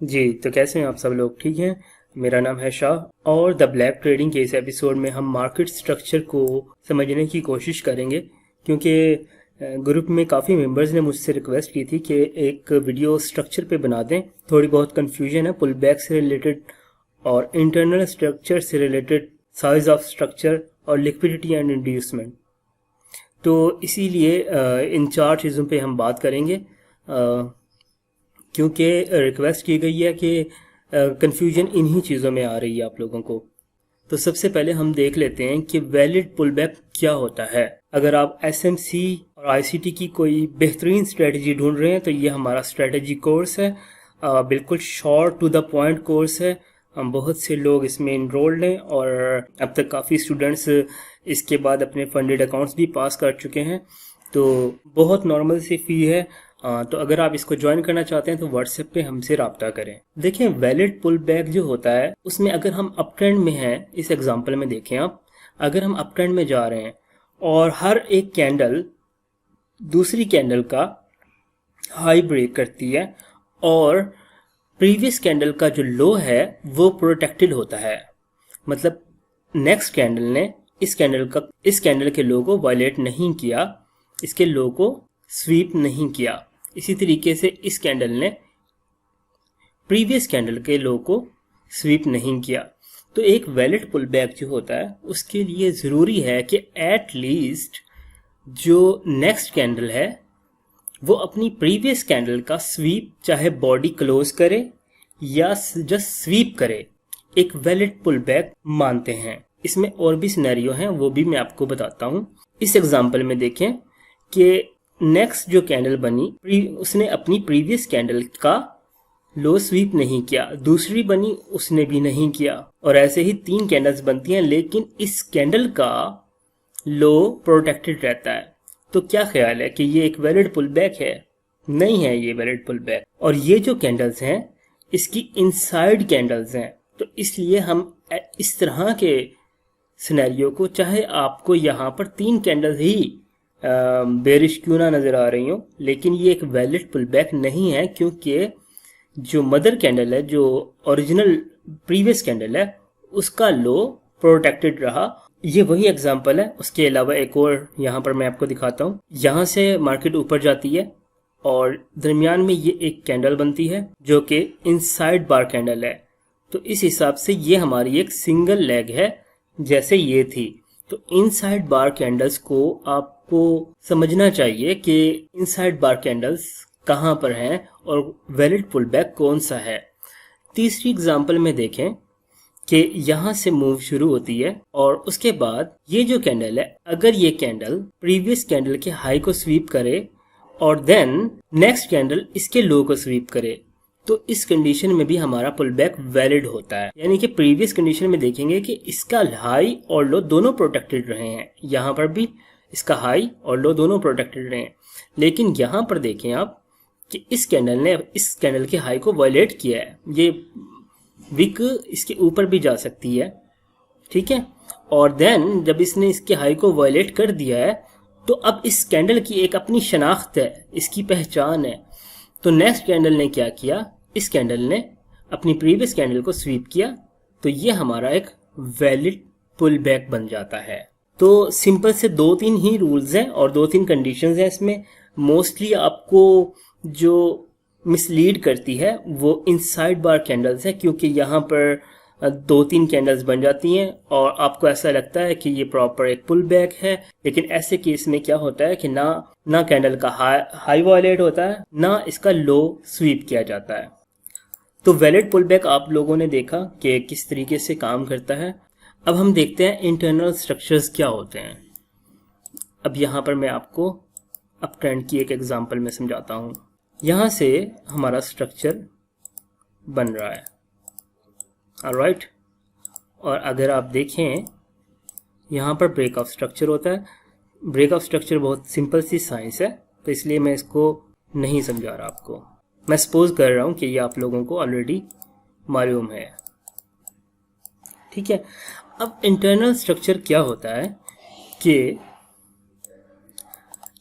जी, तो कैसे हैं आप सब लोग? ठीक हैं? मेरा नाम है शाह और द ब्लैक ट्रेडिंग के इस एपिसोड में हम मार्केट स्ट्रक्चर को समझने की कोशिश करेंगे, क्योंकि ग्रुप में काफ़ी मेंबर्स ने मुझसे रिक्वेस्ट की थी कि एक वीडियो स्ट्रक्चर पे बना दें। थोड़ी बहुत कन्फ्यूजन है पुल बैक से रिलेटेड और इंटरनल स्ट्रक्चर से रिलेटेड, साइज ऑफ स्ट्रक्चर और लिक्विडिटी एंड इंड्यूसमेंट। तो इसीलिए इन चार चीज़ों पे हम बात करेंगे, क्योंकि रिक्वेस्ट की गई है कि कन्फ्यूजन इन्हीं चीज़ों में आ रही है आप लोगों को। तो सबसे पहले हम देख लेते हैं कि वैलिड पुलबैक क्या होता है। अगर आप एसएमसी और आईसीटी की कोई बेहतरीन स्ट्रेटजी ढूंढ रहे हैं तो ये हमारा स्ट्रेटजी कोर्स है। बिल्कुल short to the point course है। हम बहुत से लोग इसमें इनरोल्ड हैं और अब तक काफ़ी स्टूडेंट्स इसके बाद अपने फंडेड अकाउंट्स भी पास कर चुके हैं। तो बहुत नॉर्मल सी फ़ी है। तो अगर आप इसको ज्वाइन करना चाहते हैं तो व्हाट्सएप पे हमसे रब्ता करें। देखें, वैलिड पुल बैक जो होता है उसमें अगर हम अप ट्रेंड में हैं, इस एग्जांपल में देखें आप, अगर हम अप ट्रेंड में जा रहे हैं और हर एक कैंडल दूसरी कैंडल का हाई ब्रेक करती है और प्रीवियस कैंडल का जो लो है वो प्रोटेक्टेड होता है, मतलब नेक्स्ट कैंडल ने इस कैंडल के लो को वायलेट नहीं किया, इसके लो को स्वीप नहीं किया। इसी तरीके से इस कैंडल ने प्रीवियस कैंडल के लो को स्वीप नहीं किया। तो एक वैलिड पुल बैक जो होता है उसके लिए ज़रूरी है कि एट लीस्ट जो नेक्स्ट कैंडल है वो अपनी प्रीवियस कैंडल का स्वीप, चाहे बॉडी क्लोज करे या जस्ट स्वीप करे, एक वैलिड पुल बैक मानते हैं। इसमें और भी सिनेरियो हैं, वो भी मैं आपको बताता हूँ। इस एग्जांपल में देखें कि नेक्स्ट जो कैंडल बनी उसने अपनी प्रीवियस कैंडल का लो स्वीप नहीं किया, दूसरी बनी उसने भी नहीं किया, और ऐसे ही 3 कैंडल्स बनती हैं लेकिन इस कैंडल का लो प्रोटेक्टेड रहता है। तो क्या ख्याल है कि ये एक वैलिड पुल बैक है? नहीं है ये वैलिड पुल बैक। और ये जो कैंडल्स हैं इसकी इनसाइड कैंडल्स हैं, तो इसलिए हम इस तरह के सिनेरियो को, चाहे आपको यहाँ पर 3 कैंडल्स ही बेरिश क्यों ना नज़र आ रही हो, लेकिन ये एक वैलिड पुल बैक नहीं है, क्योंकि जो मदर कैंडल है, जो ओरिजिनल प्रीवियस कैंडल है, उसका लो प्रोटेक्टेड रहा। ये वही एग्जांपल है। उसके अलावा एक और यहाँ पर मैं आपको दिखाता हूँ। यहाँ से मार्केट ऊपर जाती है और दरमियान में ये एक कैंडल बनती है जो कि इनसाइड बार कैंडल है। तो इस हिसाब से ये हमारी एक सिंगल लेग है जैसे ये थी। तो इनसाइड बार कैंडल्स को आपको समझना चाहिए कि इनसाइड बार कैंडल्स कहाँ पर हैं और वैलिड पुल बैक कौन सा है। तीसरी एग्जांपल में देखें कि यहाँ से मूव शुरू होती है और उसके बाद ये जो कैंडल है, अगर ये कैंडल प्रीवियस कैंडल के हाई को स्वीप करे और देन नेक्स्ट कैंडल इसके लो को स्वीप करे, तो इस कंडीशन में भी हमारा पुल बैक वैलिड होता है। यानी कि प्रीवियस कंडीशन में देखेंगे कि इसका हाई और लो दोनों प्रोटेक्टेड रहे हैं, यहाँ पर भी इसका हाई और लो दोनों प्रोटेक्टेड रहे हैं। लेकिन यहाँ पर देखें आप कि इस कैंडल ने इस कैंडल के हाई को वायलेट किया है। ये विक इसके ऊपर भी जा सकती है, ठीक है। और देन जब इसने इसके हाई को वायलेट कर दिया है तो अब इस कैंडल की एक अपनी शनाख्त है, इसकी पहचान है। तो नेक्स्ट कैंडल ने क्या किया, इस कैंडल ने अपनी प्रीवियस कैंडल को स्वीप किया, तो ये हमारा एक वैलिड पुल बैक बन जाता है। तो सिंपल से 2-3 ही रूल्स हैं और 2-3 कंडीशंस हैं इसमें। मोस्टली आपको जो मिसलीड करती है वो इनसाइड बार कैंडल्स है, क्योंकि यहाँ पर 2-3 कैंडल्स बन जाती हैं और आपको ऐसा लगता है कि ये प्रॉपर एक पुल बैक है। लेकिन ऐसे केस में क्या होता है कि ना कैंडल का हाई वायलेट होता है, ना इसका लो स्वीप किया जाता है। तो वैलिड पुल बैक आप लोगों ने देखा कि किस तरीके से काम करता है। अब हम देखते हैं इंटरनल स्ट्रक्चर्स क्या होते हैं। अब यहाँ पर मैं आपको अप ट्रेंड की एक एग्जांपल में समझाता हूँ। यहाँ से हमारा स्ट्रक्चर बन रहा है, ऑलराइट। और अगर आप देखें यहाँ पर ब्रेक ऑफ स्ट्रक्चर होता है। ब्रेक ऑफ स्ट्रक्चर बहुत सिंपल सी साइंस है, तो इसलिए मैं इसको नहीं समझा रहा आपको। मैं सपोज कर रहा हूँ कि ये आप लोगों को ऑलरेडी मालूम है, ठीक है। अब इंटरनल स्ट्रक्चर क्या होता है कि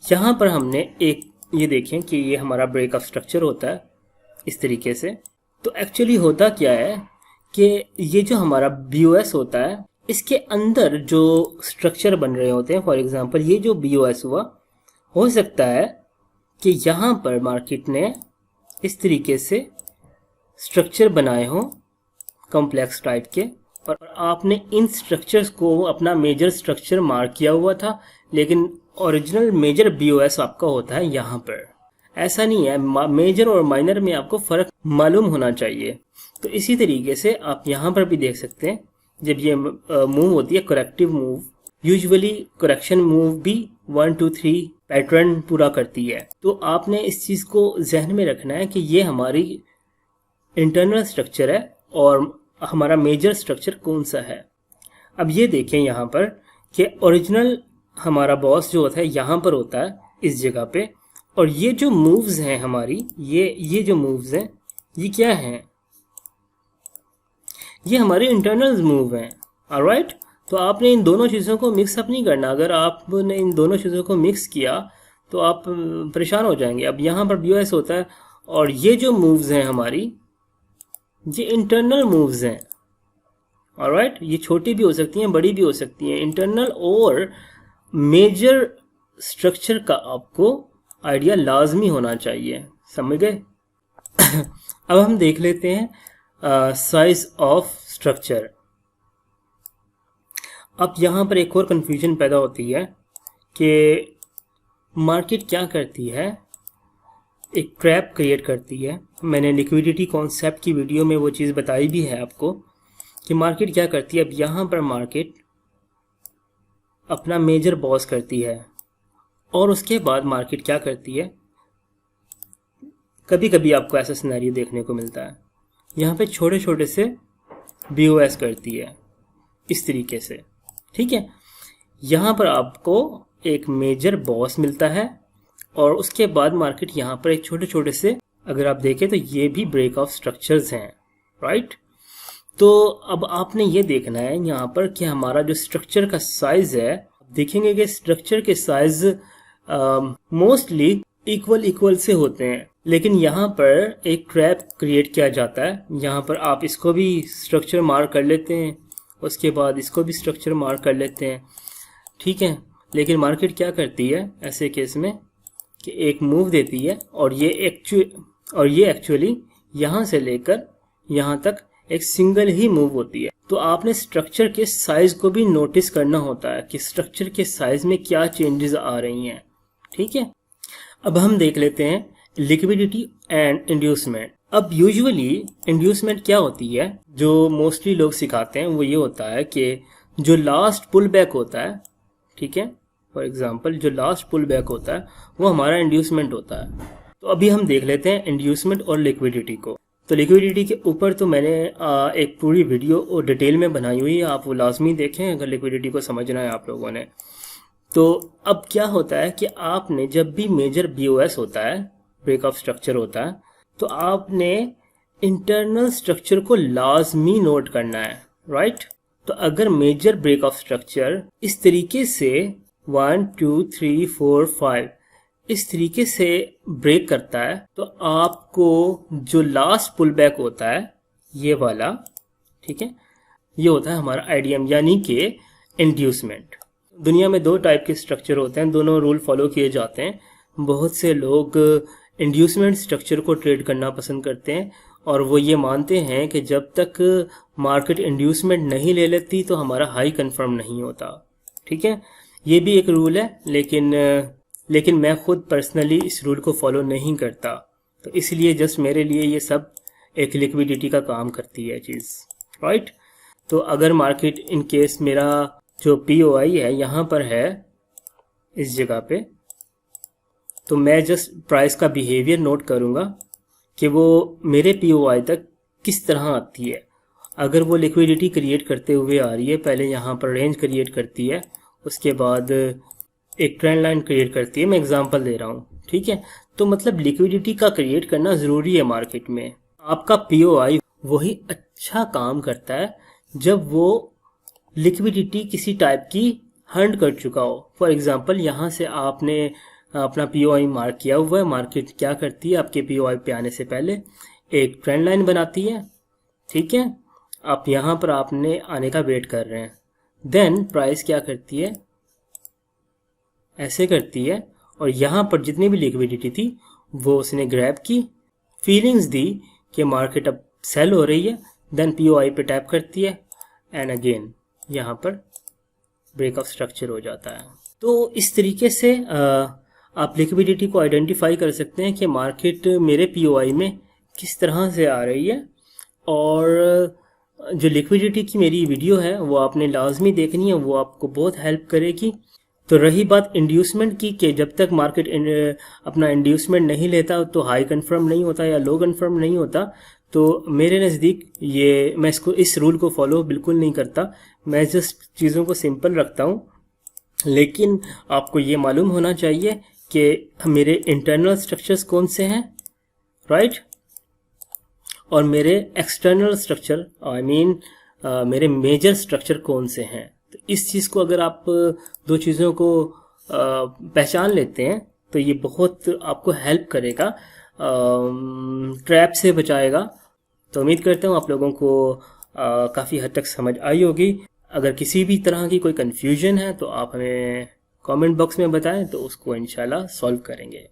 यहाँ पर हमने एक, ये देखें कि ये हमारा ब्रेक ऑफ स्ट्रक्चर होता है इस तरीके से। तो एक्चुअली होता क्या है कि ये जो हमारा BOS होता है, इसके अंदर जो स्ट्रक्चर बन रहे होते हैं, फॉर एग्जांपल ये जो BOS हुआ, हो सकता है कि यहाँ पर मार्केट ने इस तरीके से स्ट्रक्चर बनाए हों कॉम्प्लेक्स टाइप के, और आपने इन स्ट्रक्चर्स को अपना मेजर स्ट्रक्चर मार्क किया हुआ था, लेकिन ओरिजिनल मेजर BOS आपका होता है यहाँ पर। ऐसा नहीं है, मेजर और माइनर में आपको फ़र्क मालूम होना चाहिए। तो इसी तरीके से आप यहाँ पर भी देख सकते हैं, जब ये मूव होती है corrective move, usually correction move भी 1 2 3 पैटर्न पूरा करती है। तो आपने इस चीज़ को जहन में रखना है कि ये हमारी इंटरनल स्ट्रक्चर है और हमारा मेजर स्ट्रक्चर कौन सा है। अब ये देखें यहाँ पर कि ओरिजिनल हमारा बॉस जो होता है यहाँ पर होता है इस जगह पे, और ये जो मूव्स हैं हमारी, ये जो मूव्स हैं ये क्या हैं, ये हमारे इंटरनल मूव हैं। ऑलराइट, तो आपने इन दोनों चीज़ों को मिक्स अप नहीं करना। अगर आपने इन दोनों चीज़ों को मिक्स किया तो आप परेशान हो जाएंगे। अब यहाँ पर BOS होता है और ये जो मूव्स हैं हमारी, ये इंटरनल मूव्स हैं। ऑलराइट, ये छोटी भी हो सकती हैं, बड़ी भी हो सकती हैं। इंटरनल और मेजर स्ट्रक्चर का आपको आइडिया लाजमी होना चाहिए, समझ गए। अब हम देख लेते हैं साइज ऑफ स्ट्रक्चर। अब यहाँ पर एक और कंफ्यूजन पैदा होती है कि मार्केट क्या करती है, एक ट्रैप क्रिएट करती है। मैंने लिक्विडिटी कॉन्सेप्ट की वीडियो में वो चीज़ बताई भी है आपको कि मार्केट क्या करती है। अब यहाँ पर मार्केट अपना मेजर बॉस करती है और उसके बाद मार्केट क्या करती है, कभी कभी आपको ऐसा सिनेरियो देखने को मिलता है, यहाँ पे छोटे छोटे से BOS करती है इस तरीके से, ठीक है। यहाँ पर आपको एक मेजर बॉस मिलता है और उसके बाद मार्केट यहाँ पर एक छोटे छोटे से, अगर आप देखें तो ये भी ब्रेक ऑफ स्ट्रक्चर्स हैं, राइट। तो अब आपने ये देखना है यहाँ पर कि हमारा जो स्ट्रक्चर का साइज है, देखेंगे कि स्ट्रक्चर के साइज मोस्टली इक्वल से होते हैं, लेकिन यहाँ पर एक ट्रैप क्रिएट किया जाता है। यहाँ पर आप इसको भी स्ट्रक्चर मार्क कर लेते हैं, उसके बाद इसको भी स्ट्रक्चर मार्क कर लेते हैं, ठीक है। लेकिन मार्केट क्या करती है ऐसे केस में कि एक मूव देती है और ये एक्चुअली यहाँ से लेकर यहाँ तक एक सिंगल ही मूव होती है। तो आपने स्ट्रक्चर के साइज को भी नोटिस करना होता है कि स्ट्रक्चर के साइज में क्या चेंजेस आ रही हैं, ठीक है। अब हम देख लेते हैं लिक्विडिटी एंड इंड्यूसमेंट। अब यूजुअली इंड्यूसमेंट क्या होती है, जो मोस्टली लोग सिखाते हैं वो ये होता है कि जो लास्ट पुल बैक होता है, ठीक है, फॉर एग्जांपल जो लास्ट पुल बैक होता है वो हमारा इंड्यूसमेंट होता है। तो अभी हम देख लेते हैं इंड्यूसमेंट और लिक्विडिटी को। तो लिक्विडिटी के ऊपर तो मैंने एक पूरी वीडियो और डिटेल में बनाई हुई है, आप वो लाजमी देखें अगर लिक्विडिटी को समझना है आप लोगों ने। तो अब क्या होता है कि आपने जब भी मेजर BOS होता है, ब्रेक ऑफ स्ट्रक्चर होता है, तो आपने इंटरनल स्ट्रक्चर को लाजमी नोट करना है, राइट। तो अगर मेजर ब्रेक ऑफ स्ट्रक्चर इस तरीके से 1 2 3 4 5 इस तरीके से ब्रेक करता है, तो आपको जो लास्ट पुल बैक होता है ये वाला, ठीक है, ये होता है हमारा IDM यानी कि इंड्यूसमेंट। दुनिया में दो टाइप के स्ट्रक्चर होते हैं, दोनों रूल फॉलो किए जाते हैं। बहुत से लोग इंड्यूसमेंट स्ट्रक्चर को ट्रेड करना पसंद करते हैं और वो ये मानते हैं कि जब तक मार्केट इंड्यूसमेंट नहीं ले लेती तो हमारा हाई कंफर्म नहीं होता, ठीक है। ये भी एक रूल है, लेकिन मैं खुद पर्सनली इस रूल को फॉलो नहीं करता, तो इसलिए जस्ट मेरे लिए ये सब एक लिक्विडिटी का काम करती है चीज़, राइट। तो अगर मार्केट इन केस मेरा जो POI है यहाँ पर है इस जगह पे, तो मैं जस्ट प्राइस का बिहेवियर नोट करूँगा कि वो मेरे POI तक किस तरह आती है। अगर वो लिक्विडिटी क्रिएट करते हुए आ रही है, पहले यहाँ पर रेंज क्रिएट करती है, उसके बाद एक ट्रेंड लाइन क्रिएट करती है, मैं एग्जांपल दे रहा हूँ, ठीक है। तो मतलब लिक्विडिटी का क्रिएट करना ज़रूरी है मार्केट में। आपका POI वही अच्छा काम करता है जब वो लिक्विडिटी किसी टाइप की हंड कर चुका हो। फॉर एग्जांपल यहाँ से आपने अपना POI मार्क किया हुआ है, मार्केट क्या करती है आपके POI पे आने से पहले एक ट्रेंड लाइन बनाती है, ठीक है। आप यहाँ पर आपने आने का वेट कर रहे हैं, देन प्राइस क्या करती है, ऐसे करती है, और यहाँ पर जितनी भी लिक्विडिटी थी वो उसने ग्रैब की, फीलिंग्स दी कि मार्केट अब सेल हो रही है, देन पीओआई पे टैप करती है एंड अगेन यहाँ पर ब्रेक ऑफ स्ट्रक्चर हो जाता है। तो इस तरीके से आप लिक्विडिटी को आइडेंटिफाई कर सकते हैं कि मार्केट मेरे पीओआई में किस तरह से आ रही है। और जो लिक्विडिटी की मेरी वीडियो है वो आपने लाजमी देखनी है, वो आपको बहुत हेल्प करेगी। तो रही बात इंड्यूसमेंट की कि जब तक मार्केट अपना इंड्यूसमेंट नहीं लेता तो हाई कंफर्म नहीं होता या लो कंफर्म नहीं होता। तो मेरे नज़दीक ये मैं इस रूल को फॉलो बिल्कुल नहीं करता, मैं जस्ट चीज़ों को सिंपल रखता हूँ। लेकिन आपको ये मालूम होना चाहिए कि मेरे इंटरनल स्ट्रक्चर्स कौन से हैं, राइट, और मेरे एक्सटर्नल स्ट्रक्चर आई मीन मेरे मेजर स्ट्रक्चर कौन से हैं। तो इस चीज़ को अगर आप दो चीज़ों को पहचान लेते हैं तो ये बहुत आपको हेल्प करेगा, ट्रैप से बचाएगा। तो उम्मीद करता हूँ आप लोगों को काफ़ी हद तक समझ आई होगी। अगर किसी भी तरह की कोई कन्फ्यूजन है तो आप हमें कमेंट बॉक्स में बताएं, तो उसको इंशाल्लाह सॉल्व करेंगे।